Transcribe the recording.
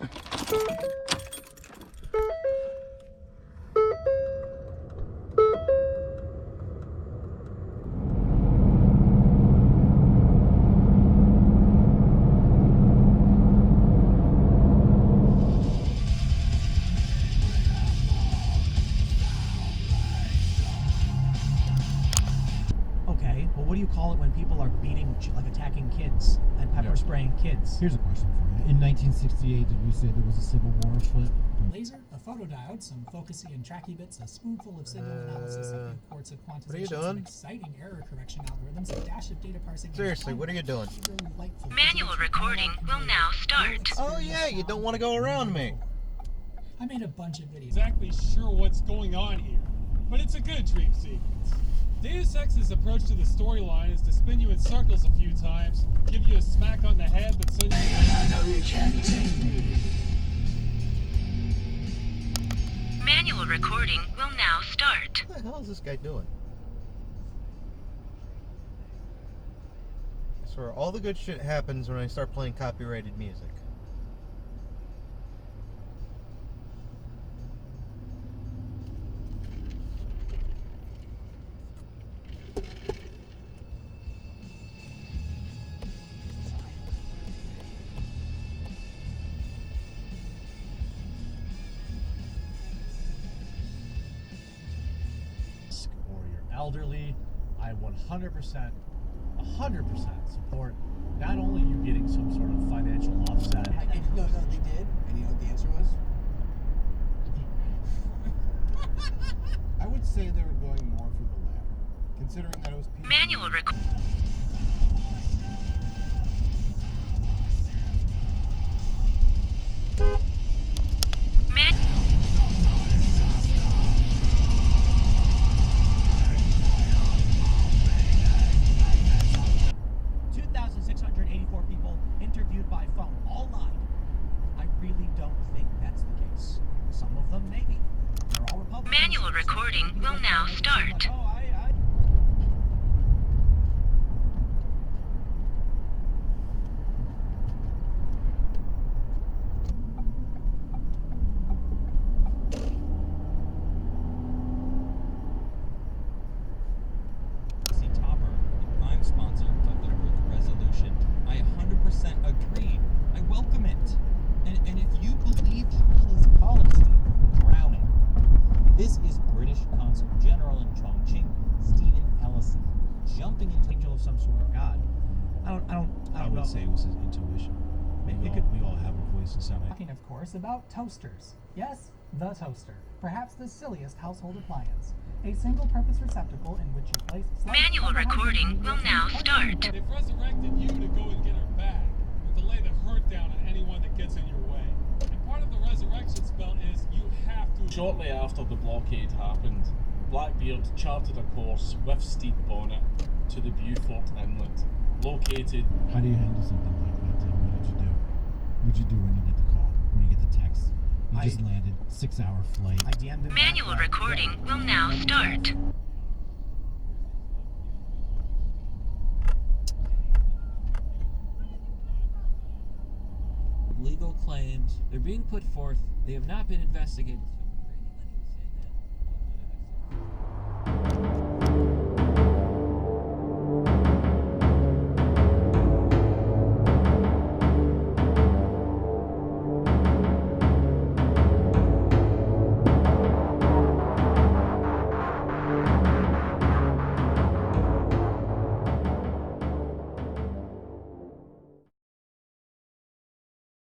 Okay, well, what do you call it when people are beating, like attacking kids and pepper spraying kids? Here's a question for you. In 1968, did we say there was a civil war afoot? Laser, a photodiode, some focusy and tracky bits, a spoonful of signal analysis, a few quarts of quantization, some exciting error correction algorithms, a dash of data parsing. Seriously, what are you doing? Manual recording will now start. Oh yeah, you don't want to go around me. I made a bunch of videos. Exactly sure what's going on here, but it's a good dream sequence. Deus Ex's approach to the storyline is to spin you in circles a few times, give you a smack on the head, but send you... I know you can't take me. Manual recording will now start. What the hell is this guy doing? I swear, all the good shit happens when I start playing copyrighted music. Or you're elderly, I 100% support not only you getting some sort of financial offset. No, they did. And you know what the answer was? I would say they were going more for the latter, considering that it was PG. Manual recording. People interviewed by phone, all lied. I really don't think that's the case. Some of them, maybe. They're all Republicans. Manual recording will now start. Agreed. I welcome it. And if you believe China's policy, drowning. This is British Consul General in Chongqing, Stephen Ellison, jumping into angel of some sort of god. I would say it was his intuition. We all have a voice inside. Talking, of course, about toasters. Yes, the toaster. Perhaps the silliest household appliance. A single-purpose receptacle in which you place... Manual recording will now start. They've resurrected you to go and get her back, and to lay the hurt down on anyone that gets in your way. And part of the resurrection spell is you have to... Shortly after the blockade happened, Blackbeard chartered a course with Stede Bonnet to the Beaufort Inlet, located... How do you handle something like that, Tim? What did you do? What did you do when you get the call? When you get the text? You just landed, 6-hour flight. I DM'd him. Manual recording will now start. Legal claims, they're being put forth, they have not been investigated.